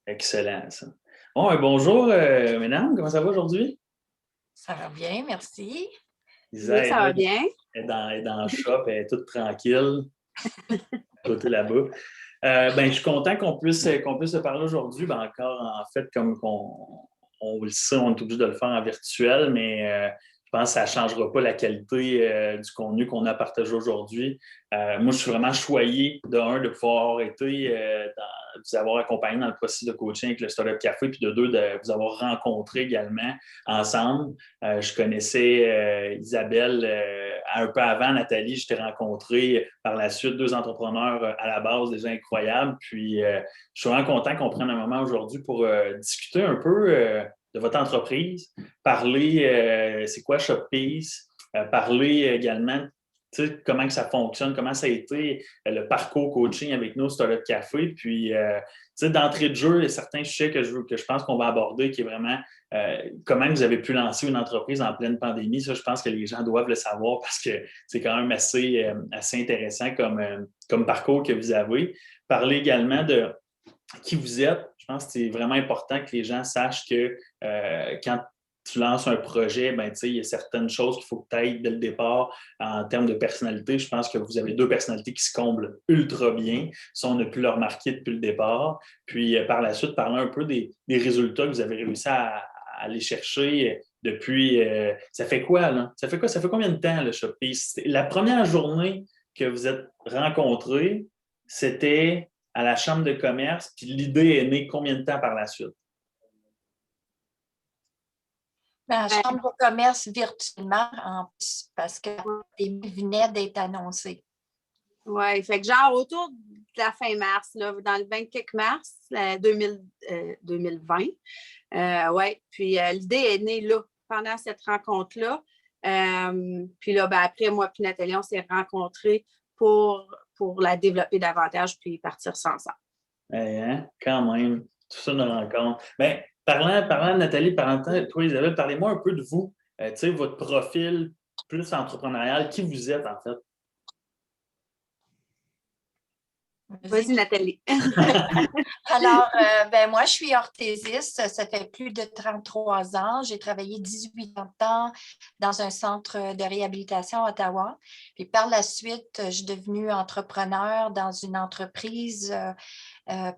Excellent, ça. Bon, bonjour, mesdames, comment ça va aujourd'hui? Ça va bien, merci. Isa Oui, est ça là, va bien. elle est dans le shop, elle est toute tranquille, côté là-bas. Je suis content qu'on puisse se parler aujourd'hui. Encore, en fait, comme on le sait, on est obligé de le faire en virtuel, mais je pense que ça ne changera pas la qualité du contenu qu'on a partagé aujourd'hui. Moi, je suis vraiment choyé, de pouvoir avoir été, de vous avoir accompagné dans le processus de coaching avec le Startup Café, puis de deux, de vous avoir rencontré également ensemble. Je connaissais Isabelle un peu avant, Nathalie, je t'ai rencontré par la suite, deux entrepreneurs à la base déjà incroyables. Puis je suis vraiment content qu'on prenne un moment aujourd'hui pour discuter un peu de votre entreprise, parler c'est quoi ShopPeace, parler également comment que ça fonctionne, comment ça a été le parcours coaching avec nous, Startup Café. Puis, d'entrée de jeu, il y a certains sujets que je pense qu'on va aborder qui est vraiment comment vous avez pu lancer une entreprise en pleine pandémie. Ça, je pense que les gens doivent le savoir parce que c'est quand même assez intéressant comme parcours que vous avez. Parler également de qui vous êtes. Je pense que c'est vraiment important que les gens sachent que quand tu lances un projet, il y a certaines choses qu'il faut que tu ailles dès le départ en termes de personnalité. Je pense que vous avez deux personnalités qui se comblent ultra bien. Ça, on a pu le remarquer depuis le départ. Puis par la suite, parler un peu des résultats que vous avez réussi à aller chercher depuis. Ça fait quoi, là? Ça fait combien de temps, le ShopPeace? La première journée que vous êtes rencontrés, c'était à la Chambre de commerce, puis l'idée est née combien de temps par la suite? La Chambre de commerce virtuellement, en plus, parce que les venait d'être annoncé. Oui, fait que genre autour de la fin mars, là, dans le 20 mars 2020. Oui, puis l'idée est née là, pendant cette rencontre-là. Puis là, après, moi et Nathalie, on s'est rencontrés pour la développer davantage puis partir ensemble. Quand même, tout ça nous rencontre. Parlant de Nathalie, toi, Isabelle, parlez-moi un peu de vous. Votre profil plus entrepreneurial, qui vous êtes en fait? Vas-y, Nathalie. Alors, moi, je suis orthésiste. Ça fait plus de 33 ans. J'ai travaillé 18 ans de temps dans un centre de réhabilitation à Ottawa. Puis par la suite, je suis devenue entrepreneur dans une entreprise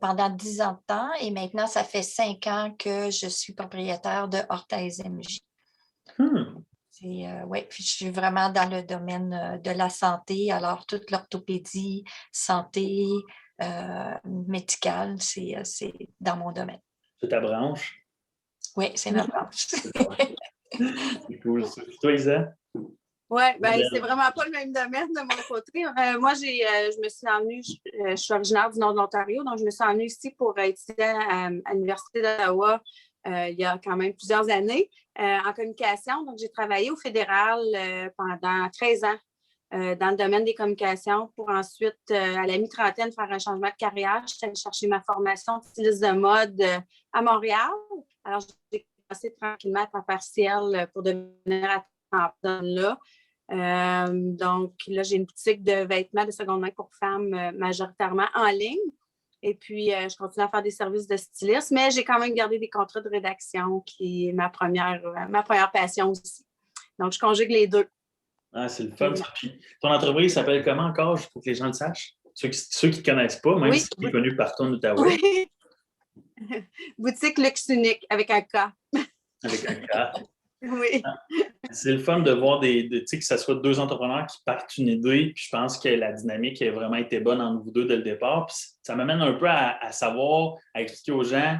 pendant 10 ans de temps. Et maintenant, ça fait 5 ans que je suis propriétaire de Orthèse MJ. Oui, puis je suis vraiment dans le domaine de la santé. Alors, toute l'orthopédie, santé, médicale, c'est dans mon domaine. C'est ta branche? Oui, c'est ma branche. C'est cool. Toi, Isa? Oui, c'est vraiment pas le même domaine de mon côté. Moi, je me suis emmenée, je suis originaire du nord de l'Ontario, donc je me suis emmenée ici pour étudier à l'Université d'Ottawa il y a quand même plusieurs années en communication. Donc, j'ai travaillé au fédéral pendant 13 ans dans le domaine des communications pour ensuite, à la mi-trentaine, faire un changement de carrière. Je suis allée chercher ma formation de styliste de mode à Montréal. Alors, j'ai commencé tranquillement à temps partiel pour devenir à temps plein là. Donc, là, j'ai une boutique de vêtements de seconde main pour femmes majoritairement en ligne. Et puis, je continue à faire des services de styliste, mais j'ai quand même gardé des contrats de rédaction qui est ma première passion aussi. Donc, je conjugue les deux. Ah, c'est le fun. Puis, ton entreprise s'appelle comment encore, juste pour que les gens le sachent? Ceux qui ne connaissent pas, même si c'est connu partout en Outaouais. Oui. Boutique Luxe Unique avec un K. Avec un K. Oui. C'est le fun de voir que ce soit deux entrepreneurs qui partent une idée. Puis je pense que la dynamique a vraiment été bonne entre vous deux dès le départ. Puis ça m'amène un peu à savoir, à expliquer aux gens,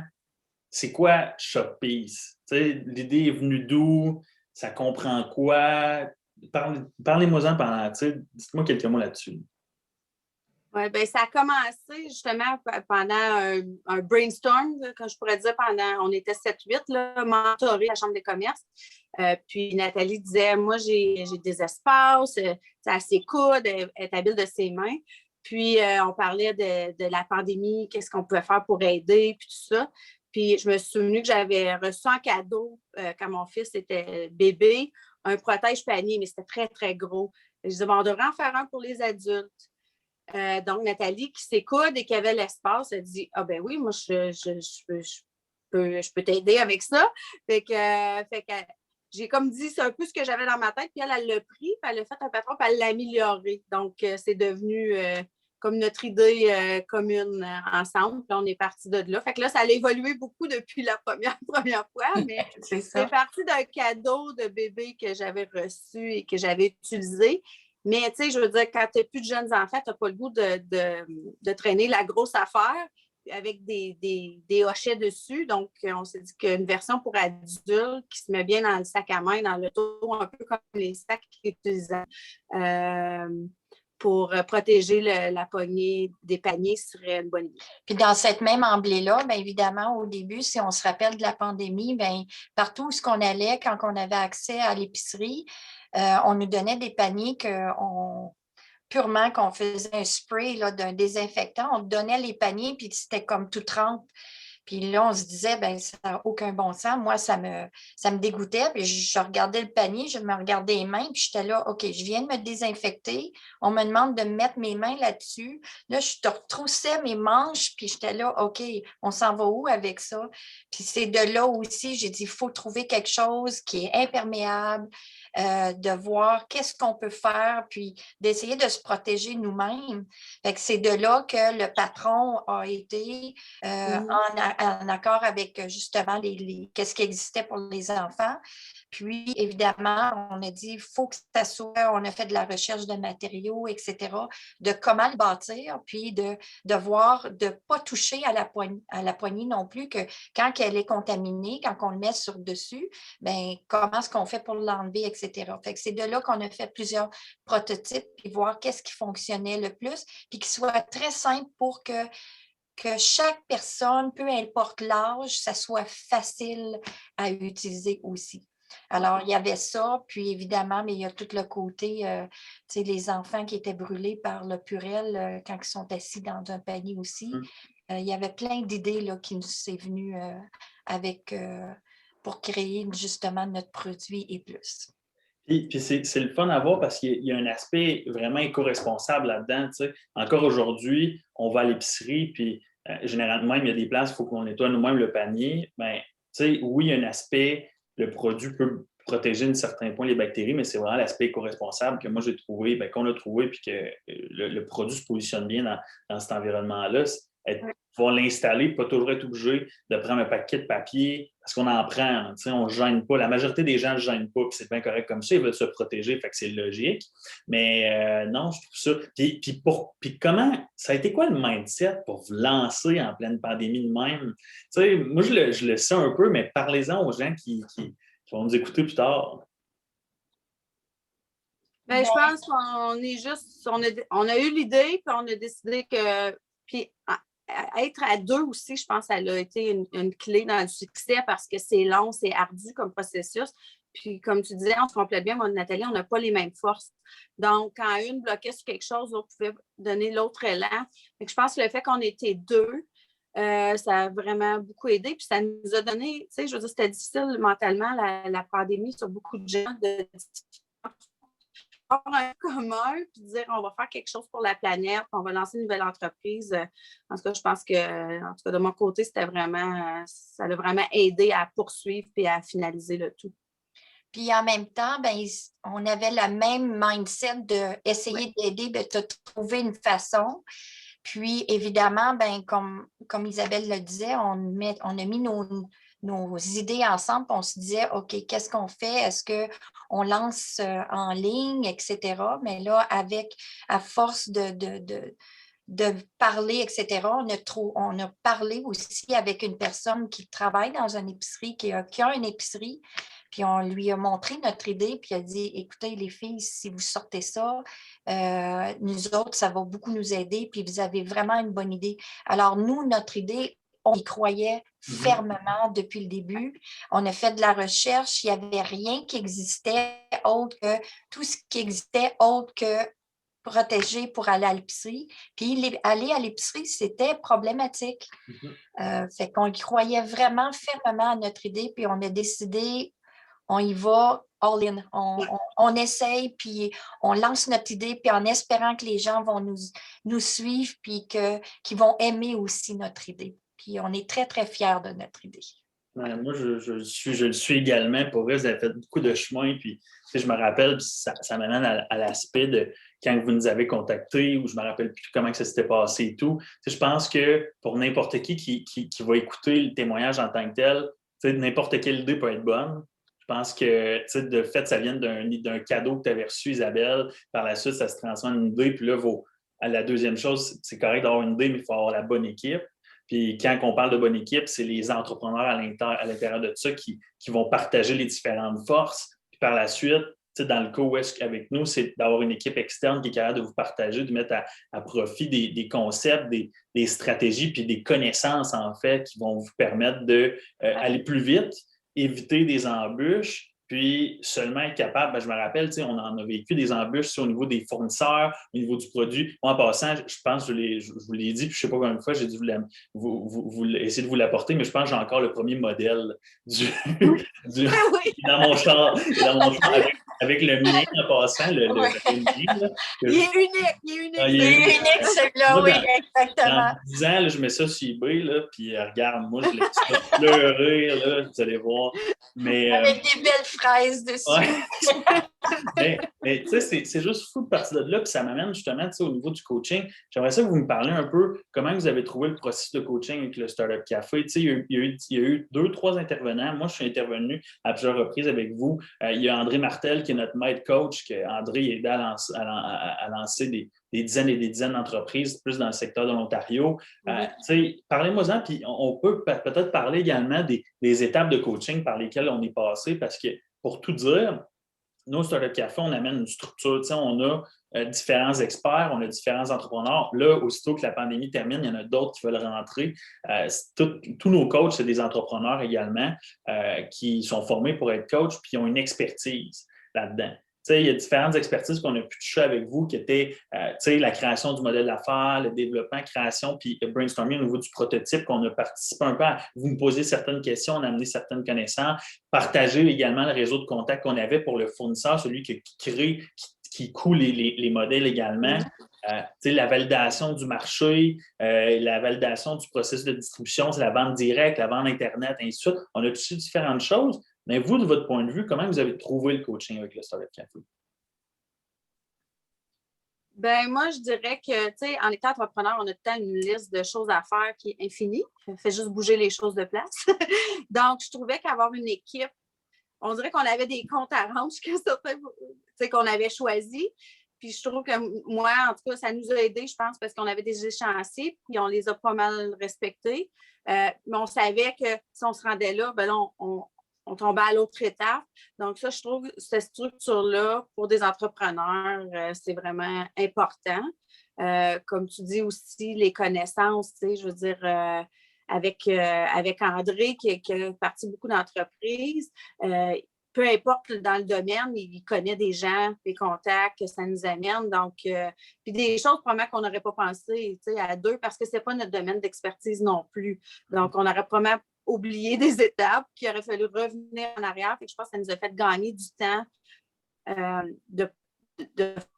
c'est quoi ShopPeace? L'idée est venue d'où? Ça comprend quoi? Parlez-moi-en dites-moi quelques mots là-dessus. Oui, ça a commencé justement pendant un brainstorm, comme je pourrais dire, on était 7-8, mentorés à la Chambre des commerces. Puis Nathalie disait, moi, j'ai des espaces, c'est assez coude, elle est habile de ses mains. Puis on parlait de la pandémie, qu'est-ce qu'on pouvait faire pour aider, puis tout ça. Puis je me suis souvenue que j'avais reçu en cadeau, quand mon fils était bébé, un protège-panier, mais c'était très, très gros. Je disais, on devrait en faire un pour les adultes. Donc, Nathalie, qui s'écoute et qui avait l'espace, elle dit: ah ben oui, moi, je peux t'aider avec ça. Fait que j'ai comme dit, c'est un peu ce que j'avais dans ma tête, puis elle l'a pris, puis elle a fait un patron, puis elle l'a amélioré. Donc, c'est devenu comme notre idée commune ensemble, puis on est parti de là. Fait que là, ça a évolué beaucoup depuis la première fois, mais c'est parti d'un cadeau de bébé que j'avais reçu et que j'avais utilisé. Mais, tu sais, je veux dire, quand tu n'as plus de jeunes enfants, tu n'as pas le goût de traîner la grosse affaire avec des hochets dessus. Donc, on s'est dit qu'une version pour adultes qui se met bien dans le sac à main, dans le dos, un peu comme les sacs utilisés pour protéger la poignée des paniers serait une bonne idée. Puis dans cette même emblée-là, bien évidemment, au début, si on se rappelle de la pandémie, bien, partout où on allait, quand on avait accès à l'épicerie, on nous donnait des paniers purement qu'on faisait un spray là, d'un désinfectant. On donnait les paniers, puis c'était comme tout trempe. Puis là, on se disait, ben ça n'a aucun bon sens. Moi, ça me dégoûtait. Puis je regardais le panier, je me regardais les mains, puis j'étais là, OK, je viens de me désinfecter. On me demande de mettre mes mains là-dessus. Là, je te retroussais mes manches, puis j'étais là, OK, on s'en va où avec ça? Puis c'est de là aussi, j'ai dit, il faut trouver quelque chose qui est imperméable, de voir qu'est-ce qu'on peut faire, puis d'essayer de se protéger nous-mêmes. Fait que c'est de là que le patron a été en accord avec justement qu'est-ce qui existait pour les enfants. Puis, évidemment, on a dit, il faut que ça soit, on a fait de la recherche de matériaux, etc., de comment le bâtir, puis de voir, de ne pas toucher à la poignée non plus, que quand elle est contaminée, quand on le met sur dessus, bien, comment est-ce qu'on fait pour l'enlever, etc. Fait que c'est de là qu'on a fait plusieurs prototypes, puis voir qu'est-ce qui fonctionnait le plus, puis qui soit très simple pour que chaque personne, peu importe l'âge, ça soit facile à utiliser aussi. Alors, il y avait ça, puis évidemment, mais il y a tout le côté, tu sais, les enfants qui étaient brûlés par le purel quand ils sont assis dans un panier aussi. Il y avait plein d'idées là, qui nous sont venues pour créer justement notre produit et plus. Puis c'est le fun à voir parce qu'il y a un aspect vraiment éco-responsable là-dedans. Tu sais. Encore aujourd'hui, on va à l'épicerie, puis généralement, il y a des places, il faut qu'on nettoie nous-mêmes le panier. Bien, tu sais, oui, il y a un aspect, le produit peut protéger à un certain point les bactéries, mais c'est vraiment l'aspect éco-responsable que moi j'ai trouvé, bien, qu'on a trouvé, puis que le produit se positionne bien dans cet environnement-là. Pouvoir l'installer, pas toujours être obligé de prendre un paquet de papier parce qu'on en prend, on ne gêne pas. La majorité des gens ne gênent pas, puis c'est bien correct comme ça, ils veulent se protéger, fait que c'est logique. Mais non, je trouve ça. Puis comment, ça a été quoi le mindset pour vous lancer en pleine pandémie de même? Moi, je le sais un peu, mais parlez-en aux gens qui vont nous écouter plus tard. Bien, je pense qu'on est juste, on a eu l'idée, puis on a décidé que. Puis, être à deux aussi, je pense que ça a été une clé dans le succès parce que c'est long, c'est ardu comme processus. Puis, comme tu disais, on se complète bien, moi et Nathalie, on n'a pas les mêmes forces. Donc, quand une bloquait sur quelque chose, l'autre pouvait donner l'autre élan. Donc, je pense que le fait qu'on était deux, ça a vraiment beaucoup aidé. Puis, ça nous a donné, tu sais, je veux dire, c'était difficile mentalement, la pandémie, sur beaucoup de gens, de un commun, puis dire on va faire quelque chose pour la planète, on va lancer une nouvelle entreprise. En tout cas, je pense que, en tout cas, de mon côté, ça l'a vraiment aidé à poursuivre et à finaliser le tout. Puis en même temps, ben, on avait le même mindset d'essayer d'aider, de trouver une façon. Puis évidemment, ben, comme Isabelle le disait, on a mis nos idées ensemble, puis on se disait, OK, qu'est-ce qu'on fait? Est-ce qu'on lance en ligne, etc.? Mais là, à force de parler, etc., on a parlé aussi avec une personne qui travaille dans une épicerie, qui a une épicerie, puis on lui a montré notre idée, puis il a dit, écoutez, les filles, si vous sortez ça, nous autres, ça va beaucoup nous aider, puis vous avez vraiment une bonne idée. Alors, nous, notre idée, on y croyait fermement depuis le début. On a fait de la recherche. Il n'y avait rien qui existait autre que tout ce qui existait autre que protéger pour aller à l'épicerie. Puis aller à l'épicerie, c'était problématique. Fait qu'on y croyait vraiment fermement à notre idée, puis on a décidé on y va all-in. On essaye, puis on lance notre idée, puis en espérant que les gens vont nous suivre, puis qu'ils vont aimer aussi notre idée. Puis on est très, très fiers de notre idée. Moi, je le suis également. Pour vrai, vous avez fait beaucoup de chemin. Puis, je me rappelle, ça m'amène à l'aspect de quand vous nous avez contactés, ou je ne me rappelle plus comment que ça s'était passé et tout. Je pense que pour n'importe qui va écouter le témoignage en tant que tel, n'importe quelle idée peut être bonne. Je pense que, de fait, ça vient d'un cadeau que tu avais reçu, Isabelle. Par la suite, ça se transforme en une idée. Puis là, la deuxième chose, c'est correct d'avoir une idée, mais il faut avoir la bonne équipe. Puis quand on parle de bonne équipe, c'est les entrepreneurs à l'intérieur de ça qui vont partager les différentes forces. Puis par la suite, dans le cas où est-ce qu'avec nous, c'est d'avoir une équipe externe qui est capable de vous partager, de mettre à profit des concepts, des stratégies, puis des connaissances, en fait, qui vont vous permettre d'aller plus vite, éviter des embûches, puis seulement être capable, je me rappelle, on en a vécu des embûches au niveau des fournisseurs, au niveau du produit. Moi, en passant, je pense, je vous l'ai dit, puis je ne sais pas combien de fois j'ai dû essayer de vous l'apporter, mais je pense que j'ai encore le premier modèle dans mon char avec le mien en passant, le mien. Il est unique. Il est unique, celui-là, oui, exactement. Dans 10 ans, là, je mets ça sur eBay, là, puis regarde, moi, je l'ai pleurer, là, vous allez voir. Mais, avec des belles fraises dessus. Ouais. mais tu sais, c'est juste fou de partir de là, puis ça m'amène justement au niveau du coaching. J'aimerais ça que vous me parliez un peu comment vous avez trouvé le processus de coaching avec le Startup Café. Il y a eu 2-3 intervenants. Moi, je suis intervenu à plusieurs reprises avec vous. Il y a André Martel, qui est notre maître coach, que André a aidé à lancer des dizaines et des dizaines d'entreprises, plus dans le secteur de l'Ontario. Parlez-moi-en, puis on peut peut-être parler également des étapes de coaching par lesquelles on est passé, parce que, pour tout dire, nous, Startup Café, on amène une structure. On a différents experts, on a différents entrepreneurs. Là, aussitôt que la pandémie termine, il y en a d'autres qui veulent rentrer. Tous nos coachs, c'est des entrepreneurs également qui sont formés pour être coachs, puis qui ont une expertise là-dedans. Il y a différentes expertises qu'on a pu toucher avec vous qui étaient la création du modèle d'affaires, le développement, création, puis le brainstorming au niveau du prototype qu'on a participé un peu à vous me poser certaines questions, on a amené certaines connaissances, partager également le réseau de contacts qu'on avait pour le fournisseur, celui qui crée, qui coule les modèles également. La validation du marché, la validation du processus de distribution, c'est la vente directe, la vente Internet, ainsi de suite. On a touché différentes choses. Mais vous, de votre point de vue, comment vous avez trouvé le coaching avec le Startup Café? Moi, je dirais que, en étant entrepreneur, on a tout le temps une liste de choses à faire qui est infinie. Ça fait juste bouger les choses de place. Donc, je trouvais qu'avoir une équipe, on dirait qu'on avait des comptes à rendre qu'on avait choisis. Puis je trouve que moi, en tout cas, ça nous a aidés, je pense, parce qu'on avait des échéanciers, puis on les a pas mal respectés. Mais on savait que si on se rendait là, on tombait à l'autre étape. Donc, ça, je trouve que cette structure-là, pour des entrepreneurs, c'est vraiment important. Comme tu dis aussi, les connaissances, je veux dire, avec André, qui a parti beaucoup d'entreprises, peu importe dans le domaine, il connaît des gens, des contacts que ça nous amène. Donc, puis des choses probablement qu'on n'aurait pas pensé à deux parce que ce n'est pas notre domaine d'expertise non plus. Donc, on aurait probablement oublié des étapes qu'il aurait fallu revenir en arrière. Fait que je pense que ça nous a fait gagner du temps de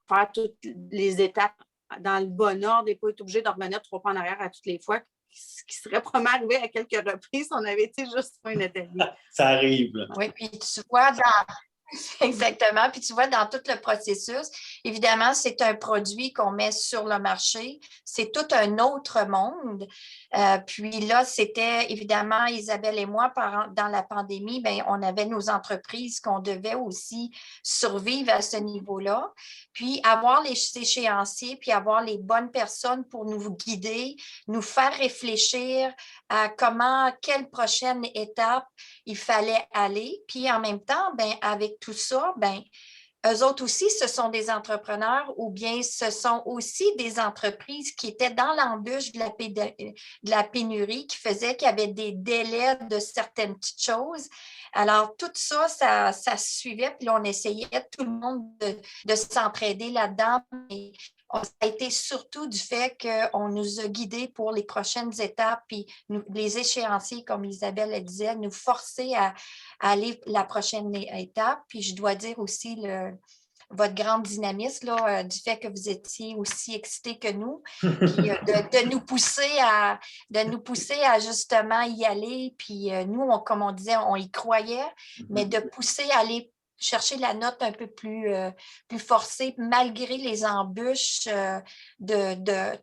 faire toutes les étapes dans le bon ordre et pas être obligé de revenir 3 pas en arrière à toutes les fois, ce qui serait probablement arrivé à quelques reprises si on avait été juste pour une atelier. Ça arrive. Là. Oui, puis tu vois, exactement. Puis tu vois, dans tout le processus, évidemment, c'est un produit qu'on met sur le marché. C'est tout un autre monde. Puis là, c'était évidemment Isabelle et moi, dans la pandémie, on avait nos entreprises qu'on devait aussi survivre à ce niveau-là. Puis avoir les échéanciers, puis avoir les bonnes personnes pour nous guider, nous faire réfléchir à quelle prochaine étape il fallait aller. Puis en même temps, avec tout ça, eux autres aussi, ce sont des entrepreneurs ou bien ce sont aussi des entreprises qui étaient dans l'embûche de la pénurie, qui faisaient qu'il y avait des délais de certaines petites choses. Alors, tout ça, ça se suivait, puis là, on essayait tout le monde de s'entraider là-dedans. Et ça a été surtout du fait qu'on nous a guidés pour les prochaines étapes, puis les échéanciers, comme Isabelle le disait, nous forcer à aller la prochaine étape. Puis je dois dire aussi votre grand dynamisme, là, du fait que vous étiez aussi excités que nous, puis de nous pousser à justement y aller. Puis nous, comme on disait, on y croyait, mais de pousser à aller chercher la note un peu plus forcée, malgré les embûches de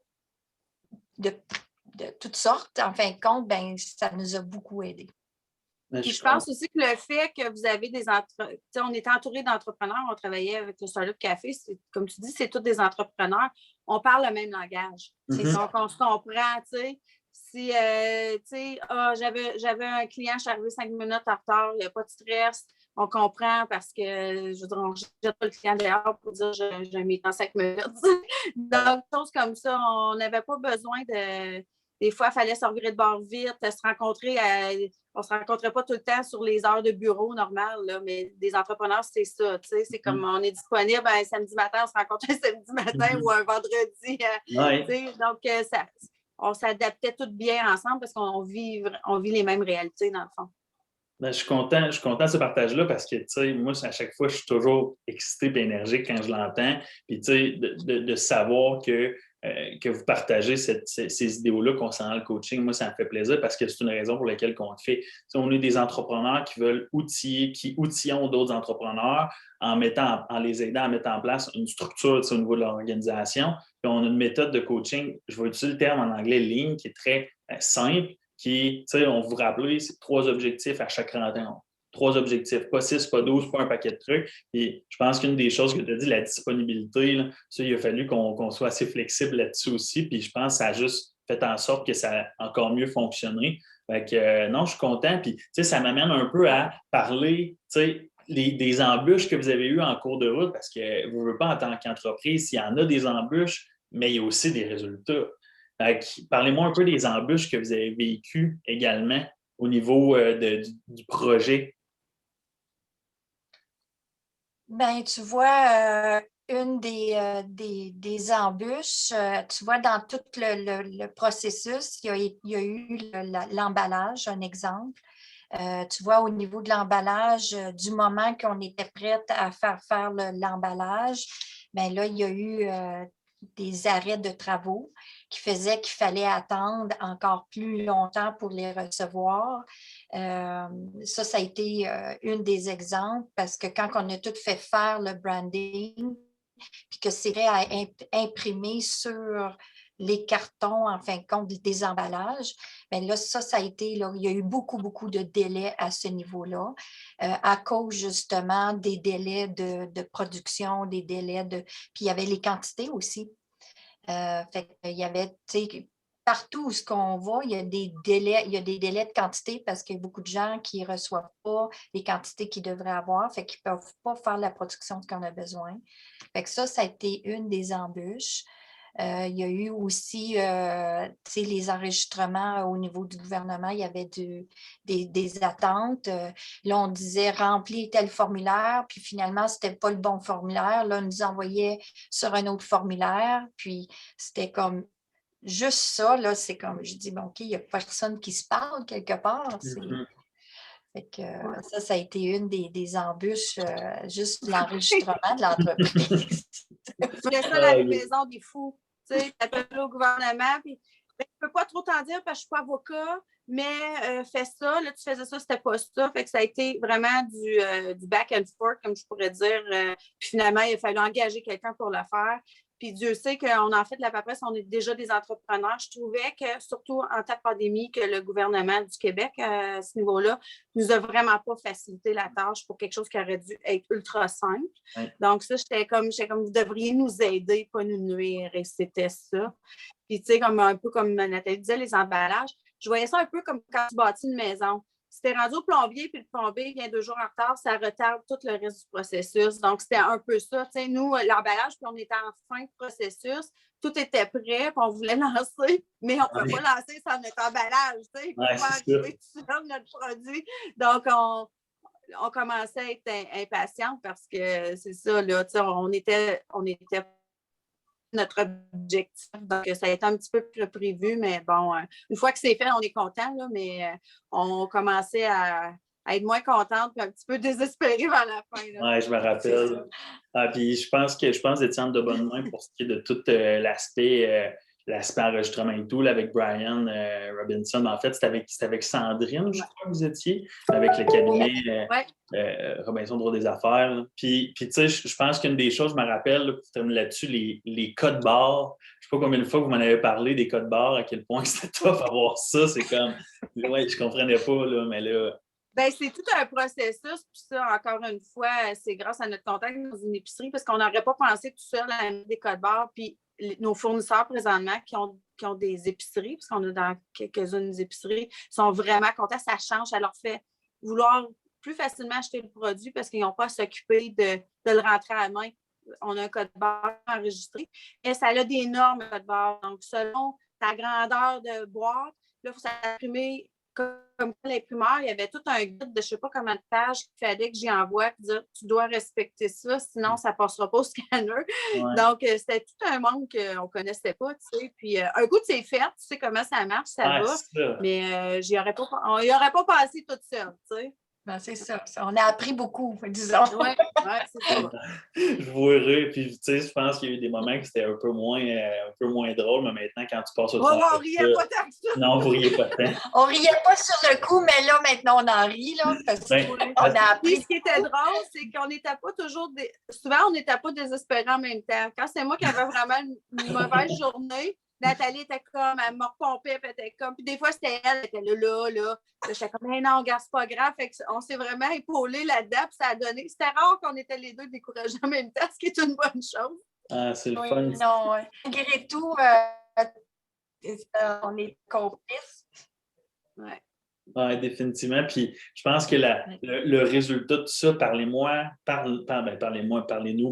toutes sortes. En fin de compte, ben, ça nous a beaucoup aidés. Puis je pense aussi que le fait que vous avez on était entouré d'entrepreneurs, on travaillait avec le Startup Café, comme tu dis, c'est tous des entrepreneurs, on parle le même langage. Donc, on se comprend, tu sais. Si, j'avais un client, je suis arrivée 5 minutes en retard, il n'y a pas de stress, on comprend parce que, je veux dire, on ne jette pas le client dehors pour dire j'ai un meeting en 5 minutes. Donc, choses comme ça, on n'avait pas besoin de... Des fois, il fallait se revirer de bord vite, se rencontrer. On ne se rencontrait pas tout le temps sur les heures de bureau normales, là, mais des entrepreneurs, c'est ça. C'est comme on est disponible un samedi matin, on se rencontre un samedi matin ou un vendredi. Donc, on s'adaptait tout bien ensemble parce qu'on vit les mêmes réalités, dans le fond. Ben, je suis content de ce partage-là parce que, tu sais, moi, à chaque fois, je suis toujours excité et énergique quand je l'entends. Puis, tu sais, de savoir que vous partagez ces idéaux-là concernant le coaching, moi, ça me fait plaisir parce que c'est une raison pour laquelle on le fait. Tu sais, on est des entrepreneurs qui veulent qui outillons d'autres entrepreneurs en les aidant à mettre en place une structure, tu sais, au niveau de l'organisation. Puis, on a une méthode de coaching, je vais utiliser le terme en anglais, ligne, qui est très simple, qui, tu sais, on vous rappelle, c'est 3 objectifs à chaque rencontre. 3 objectifs, pas 6, pas 12, pas un paquet de trucs. Et je pense qu'une des choses que tu as dit, la disponibilité, là, ça, il a fallu qu'on soit assez flexible là-dessus aussi. Puis je pense que ça a juste fait en sorte que ça a encore mieux fonctionné. Fait que non, je suis content. Puis, tu sais, ça m'amène un peu à parler, tu sais, des embûches que vous avez eues en cours de route, parce que vous ne voulez pas, en tant qu'entreprise, il y en a des embûches, mais il y a aussi des résultats. Parlez-moi un peu des embûches que vous avez vécues également au niveau du projet. Bien, tu vois, une des embûches, tu vois, dans tout le processus, il y a eu l'emballage, un exemple. Tu vois, au niveau de l'emballage, du moment qu'on était prête à faire l'emballage, bien là, il y a eu des arrêts de travaux qui faisaient qu'il fallait attendre encore plus longtemps pour les recevoir. Ça a été une des exemples parce que quand on a tout fait faire le branding, puis que c'est à imprimer sur les cartons, en fin de compte, des emballages, bien là, ça a été, là, il y a eu beaucoup, beaucoup de délais à ce niveau-là, à cause justement des délais de production, des délais de... Puis il y avait les quantités aussi. Fait qu'il y avait, tu sais, partout où ce qu'on va, il y a des délais de quantité parce qu'il y a beaucoup de gens qui ne reçoivent pas les quantités qu'ils devraient avoir, fait qu'ils ne peuvent pas faire la production de qu'on a besoin. Fait que ça a été une des embûches. Il y a eu aussi les enregistrements au niveau du gouvernement, il y avait des attentes. Là, on disait remplir tel formulaire, puis finalement, ce n'était pas le bon formulaire. Là, on nous envoyait sur un autre formulaire, puis c'était comme juste ça. Là, c'est comme, je dis, bon, OK, il n'y a personne qui se parle quelque part. Fait que, ça a été une des embûches, juste l'enregistrement de l'entreprise. C'est ça la maison des fous. Tu sais, tu appelles au gouvernement, puis je ne peux pas trop t'en dire parce que je ne suis pas avocat, mais fais ça. Là, tu faisais ça, c'était pas ça. Fait que ça a été vraiment du back and forth, comme je pourrais dire. Puis finalement, il a fallu engager quelqu'un pour le faire. Puis Dieu sait qu'on en fait de la paperasse, on est déjà des entrepreneurs. Je trouvais que, surtout en temps de pandémie, que le gouvernement du Québec, à ce niveau-là, nous a vraiment pas facilité la tâche pour quelque chose qui aurait dû être ultra simple. Oui. Donc ça, j'étais comme, vous devriez nous aider, pas nous nuire, et c'était ça. Puis tu sais, un peu comme Nathalie disait, les emballages, je voyais ça un peu comme quand tu bâtis une maison. Si tu es rendu au plombier, puis le plombier vient 2 jours en retard, ça retarde tout le reste du processus. Donc, c'était un peu ça. Tu sais, nous, l'emballage, puis on était en fin de processus, tout était prêt, puis on voulait lancer, mais on ne peut pas lancer sans notre emballage. Tu sais, il ne faut pas arriver tout seul notre produit. Donc, on commençait à être impatients parce que c'est ça, là, tu sais, on était notre objectif. Donc, ça a été un petit peu plus prévu, mais bon, une fois que c'est fait, on est content, là, mais on commençait à être moins contente et un petit peu désespérée vers la fin. Oui, je me rappelle. Puis je pense d'Étienne de bonne main pour ce qui est de tout l'aspect enregistrement et tout, là, avec Brian Robinson. En fait, c'était avec Sandrine, je crois que vous étiez, avec le cabinet Robinson Droit des affaires. Là. Puis tu sais, je pense qu'une des choses, je me rappelle, là, pour terminer là-dessus, les codes barres. Je ne sais pas combien de fois vous m'en avez parlé des codes barres, à quel point c'était tough à voir ça. C'est comme, ouais, je ne comprenais pas, là, mais là. Bien, c'est tout un processus, puis ça, encore une fois, c'est grâce à notre contact dans une épicerie, parce qu'on n'aurait pas pensé tout seul à mettre des codes barres, puis nos fournisseurs présentement qui ont des épiceries, parce qu'on est dans quelques-unes des épiceries, sont vraiment contents, ça change, ça leur fait vouloir plus facilement acheter le produit parce qu'ils n'ont pas à s'occuper de le rentrer à la main. On a un code barre enregistré, et ça a des normes, le code barre. Donc, selon ta grandeur de boîte, là, il faut s'imprimer comme l'imprimeur, il y avait tout un guide de je ne sais pas combien de pages qu'il fallait que j'y envoie et dire tu dois respecter ça, sinon ça ne passera pas au scanner. Ouais. Donc, c'était tout un monde qu'on ne connaissait pas, tu sais. Puis, un coup, c'est fait, tu sais comment ça marche, ça va. Mais on n'y aurait pas passé toute seule, tu sais. Ben, c'est ça. On a appris beaucoup, disons. Oui, c'est ça. Je vous heureux. Puis, tu sais, je pense qu'il y a eu des moments qui c'était un peu moins drôle, mais maintenant, quand tu passes au travail... on riait pas tant que ça. Non, vous riez pas tant. On riait pas sur le coup, mais là, maintenant, on en rit, là, parce qu'on a appris. Puis, ce qui était drôle, c'est qu'on n'était pas toujours... Souvent, on n'était pas désespérés en même temps. Quand c'est moi qui avais vraiment une mauvaise journée, Nathalie était comme, elle me repompait, elle était comme, puis des fois, c'était elle était là. J'étais comme, mais non, regarde, c'est pas grave. Fait on s'est vraiment épaulés là-dedans, puis ça a donné. C'était rare qu'on était les deux découragés en même temps, ce qui est une bonne chose. Ah, c'est le oui, fun. Non, malgré tout, on est complices. Ouais. Oui, définitivement. Puis je pense que le résultat de tout ça, parlez-nous,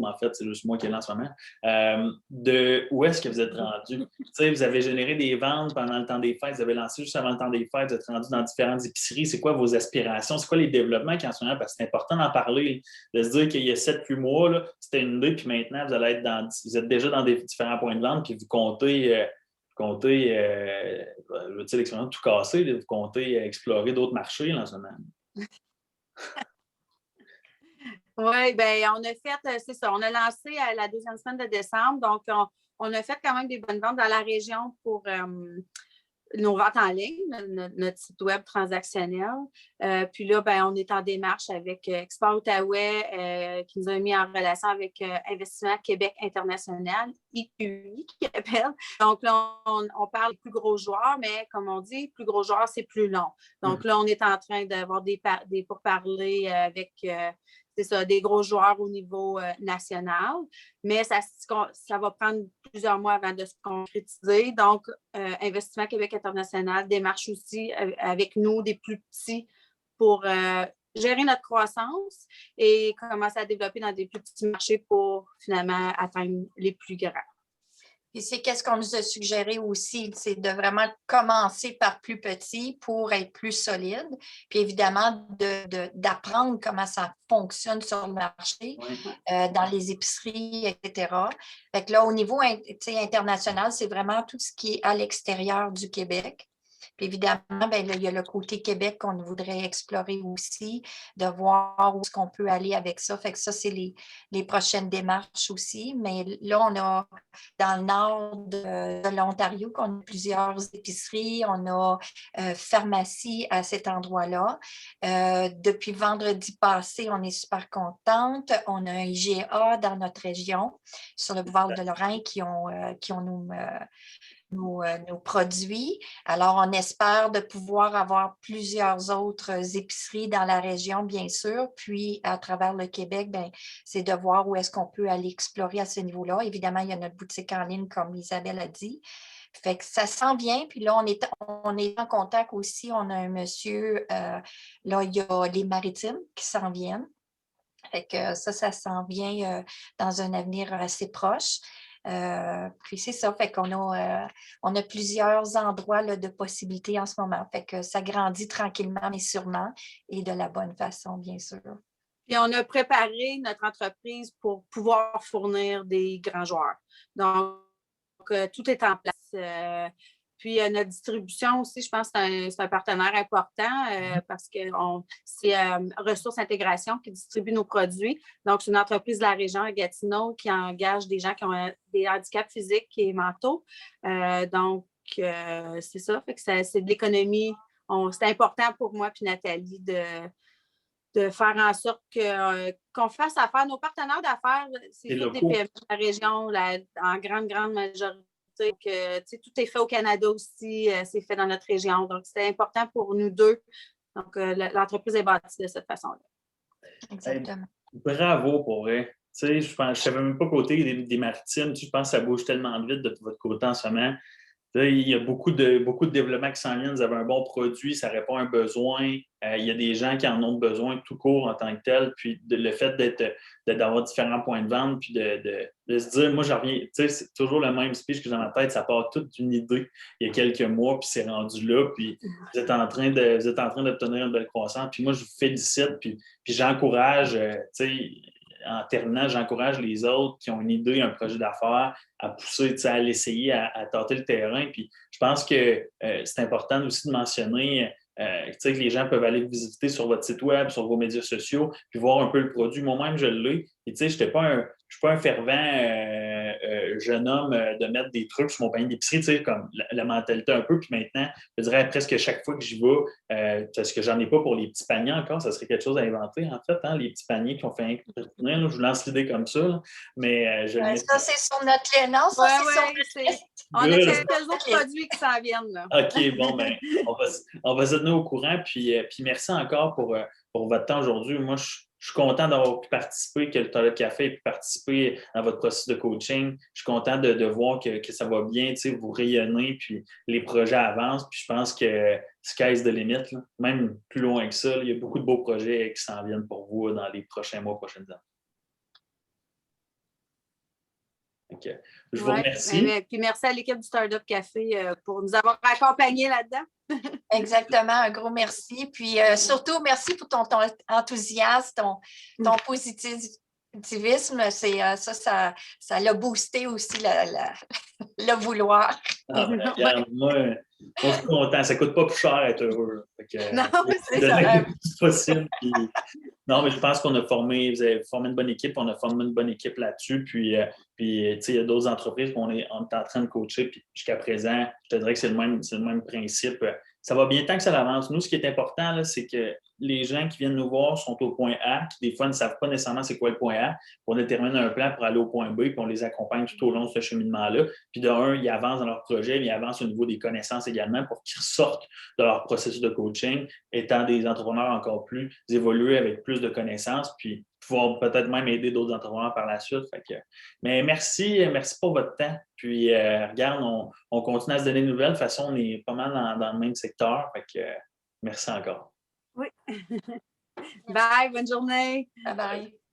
mais en fait, c'est juste moi qui est là en ce moment, de où est-ce que vous êtes rendu? Tu sais, vous avez généré des ventes pendant le temps des fêtes, vous avez lancé juste avant le temps des fêtes, vous êtes rendu dans différentes épiceries. C'est quoi vos aspirations? C'est quoi les développements qui en ce moment? Parce que c'est important d'en parler, de se dire qu'il y a 7-8 mois, là, c'était une idée, puis maintenant, vous êtes déjà dans des différents points de vente, puis vous comptez... je veux dire l'expérience tout casser, vous comptez explorer d'autres marchés là, en ce moment. Oui, bien, on a fait, c'est ça, on a lancé à la deuxième semaine de décembre, donc on a fait quand même des bonnes ventes dans la région pour nos ventes en ligne, notre site web transactionnel. Puis là, ben, on est en démarche avec Export Outaouais qui nous a mis en relation avec Investissement Québec International, IQI qui appelle. Donc là, on parle des plus gros joueurs, mais comme on dit, plus gros joueurs, c'est plus long. Donc là, on est en train d'avoir des pourparlers avec... c'est ça, des gros joueurs au niveau national, mais ça va prendre plusieurs mois avant de se concrétiser. Donc, Investissement Québec International démarche aussi avec nous des plus petits pour gérer notre croissance et commencer à développer dans des plus petits marchés pour finalement atteindre les plus grands. Et c'est qu'est-ce qu'on nous a suggéré aussi, c'est de vraiment commencer par plus petit pour être plus solide, puis évidemment d'apprendre comment ça fonctionne sur le marché, dans les épiceries, etc. Fait que là, au niveau international, c'est vraiment tout ce qui est à l'extérieur du Québec. Puis évidemment, ben, là, il y a le côté Québec qu'on voudrait explorer aussi, de voir où est-ce qu'on peut aller avec ça. Fait que ça, c'est les prochaines démarches aussi. Mais là, on a dans le nord de l'Ontario, qu'on a plusieurs épiceries, on a pharmacie à cet endroit-là. Depuis vendredi passé, on est super contente. On a un IGA dans notre région, sur le boulevard de Lorraine, qui ont nos produits. Alors, on espère de pouvoir avoir plusieurs autres épiceries dans la région, bien sûr. Puis, à travers le Québec, bien, c'est de voir où est-ce qu'on peut aller explorer à ce niveau-là. Évidemment, il y a notre boutique en ligne, comme Isabelle a dit. Fait que ça s'en vient. Puis là, on est en contact aussi. On a un monsieur, là, il y a les Maritimes qui s'en viennent. Fait que ça s'en vient dans un avenir assez proche. Puis c'est ça, fait qu'on a, on a plusieurs endroits là, de possibilités en ce moment. Fait que ça grandit tranquillement mais sûrement et de la bonne façon, bien sûr. Puis on a préparé notre entreprise pour pouvoir fournir des grands joueurs. Donc, tout est en place. Puis, notre distribution aussi, je pense que c'est un partenaire important parce que c'est Ressources Intégration qui distribue nos produits. Donc, c'est une entreprise de la région à Gatineau qui engage des gens qui ont des handicaps physiques et mentaux. C'est ça. Fait que c'est de l'économie. C'est important pour moi et Nathalie de faire en sorte qu'on fasse affaire. Nos partenaires d'affaires, c'est tous des PME de la région, en grande, grande majorité. Tout est fait au Canada aussi, c'est fait dans notre région. Donc, c'est important pour nous deux. Donc, l'entreprise est bâtie de cette façon-là. Exactement. Bravo pour vrai. Je ne savais même pas côté des maritimes. Je pense que ça bouge tellement vite de votre côté en ce moment. Il y a beaucoup de développement qui s'en viennent. Vous avez un bon produit, ça répond à un besoin. Il y a des gens qui en ont besoin tout court en tant que tel. Puis le fait d'avoir différents points de vente, puis de se dire, moi, j'en reviens, c'est toujours le même speech que j'ai dans ma tête, ça part toute d'une idée il y a quelques mois, puis c'est rendu là. Puis vous êtes en train d'obtenir une belle croissance. Puis moi, je vous félicite, puis j'encourage, en terminant, j'encourage les autres qui ont une idée, un projet d'affaires, à pousser, à l'essayer, à tâter le terrain. Puis je pense que c'est important aussi de mentionner que les gens peuvent aller vous visiter sur votre site web, sur vos médias sociaux, puis voir un peu le produit. Moi-même, je l'ai. Et je ne suis pas un fervent jeune homme de mettre des trucs sur mon panier d'épicerie, comme la mentalité un peu. Puis maintenant, je dirais presque chaque fois que j'y vais, parce que j'en ai pas pour les petits paniers encore, ça serait quelque chose à inventer, en fait, les petits paniers qui ont fait un je vous lance l'idée comme ça. Là. Mais ça, c'est sur notre liste. Non, ça, c'est sur notre liste. On a quelques autres produits qui s'en viennent. Là. OK, bon, ben, on va se tenir au courant. Puis merci encore pour votre temps aujourd'hui. Moi, je suis content d'avoir pu participer, que le Toilet Café ait pu participer à votre processus de coaching. Je suis content de voir que ça va bien, vous rayonnez, puis les projets avancent. Puis je pense que sky's the limit, là. Même plus loin que ça. Là, il y a beaucoup de beaux projets qui s'en viennent pour vous dans les prochains mois, prochaines années. Okay. Je vous remercie. Puis merci à l'équipe du Startup Café pour nous avoir accompagnés là-dedans. Exactement, un gros merci. Puis surtout, merci pour ton enthousiasme, ton positivisme. Ça l'a boosté aussi le vouloir. Regarde, moi, je suis content. Ça ne coûte pas plus cher être heureux. Non, c'est ça. Le plus possible. Puis, non, mais je pense qu'on a vous avez formé une bonne équipe, on a formé une bonne équipe là-dessus. Puis il y a d'autres entreprises qu'on est en train de coacher. Puis jusqu'à présent, je te dirais que c'est le même principe. Ça va bien tant que ça avance. Nous, ce qui est important, là, c'est que les gens qui viennent nous voir sont au point A, qui des fois ne savent pas nécessairement c'est quoi le point A. On détermine un plan pour aller au point B, puis on les accompagne tout au long de ce cheminement-là. Puis de un, ils avancent dans leur projet, mais ils avancent au niveau des connaissances également pour qu'ils ressortent de leur processus de coaching, étant des entrepreneurs encore plus évolués avec plus de connaissances, puis pouvoir peut-être même aider d'autres entrepreneurs par la suite. Mais merci pour votre temps. Puis, regarde, on continue à se donner des nouvelles. De toute façon, on est pas mal dans le même secteur. Merci encore. Oui. Bye, bonne journée. Bye bye.